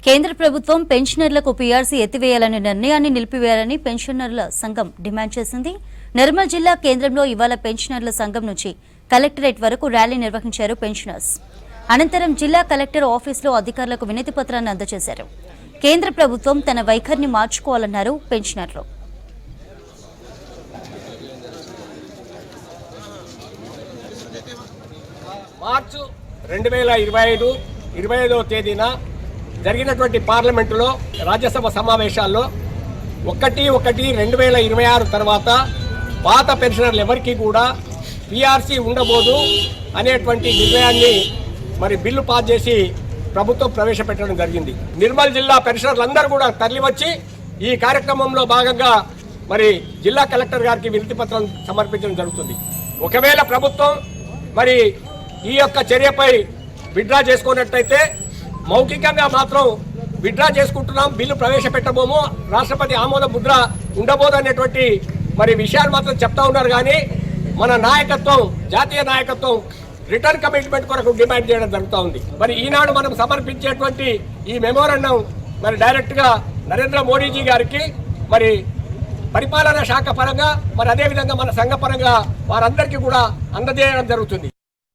కేంద్ర ప్రభుత్వం పెన్షనర్లకు పీఆర్సీ ఎత్తివేయాలనే నిర్ణయాన్ని నిలిపివేయాలని పెన్షనర్ల సంఘం డిమాండ్ చేసింది. నిర్మల్ జిల్లా కేంద్రంలో ఇవాళ పెన్షనర్ల సంఘం నుంచి కలెక్టరేట్ వరకు ర్యాలీ నిర్వహించారు పెన్షనర్స్. అనంతరం జిల్లా కలెక్టర్ ఆఫీసులో అధికారులకు వినతి పత్రాన్ని అందజేశారు. కేంద్ర ప్రభుత్వం తన వైఖరిని మార్చుకోవాలన్నారు పెన్షనర్లు. మార్చి 2025 25వ తేదీన జరిగినటువంటి పార్లమెంటులో రాజ్యసభ సమావేశాల్లో 1/1/2026 తర్వాత పాత పెన్షనర్లు ఎవరికి కూడా పీఆర్సీ ఉండబోదు అనేటువంటి నిర్ణయాన్ని బిల్లు పాస్ చేసి ప్రభుత్వం ప్రవేశపెట్టడం జరిగింది. నిర్మల్ జిల్లా పెన్షనర్లందరూ కూడా తరలివచ్చి ఈ కార్యక్రమంలో భాగంగా జిల్లా కలెక్టర్ గారికి వినతి పత్రం సమర్పించడం జరుగుతుంది. ఒకవేళ ప్రభుత్వం ఈ యొక్క చర్యపై విత్డ్రా చేసుకున్నట్టయితే మౌఖికంగా మాత్రం విత్డ్రా చేసుకుంటున్నాం, బిల్లు ప్రవేశపెట్టబోము, రాష్ట్రపతి ఆమోద ముద్ర ఉండబోదు అనేటువంటి విషయాలు మాత్రం చెప్తా ఉన్నారు. కానీ మన నాయకత్వం, జాతీయ నాయకత్వం రిటర్న్ కమిట్మెంట్ కొరకు డిమాండ్ చేయడం జరుగుతూ ఉంది. ఈనాడు మనం సమర్పించేటువంటి ఈ మెమోరాండం డైరెక్ట్గా నరేంద్ర మోడీజీ గారికి పరిపాలనా శాఖ పరంగా అదేవిధంగా మన సంఘ పరంగా వారందరికీ కూడా అందజేయడం జరుగుతుంది.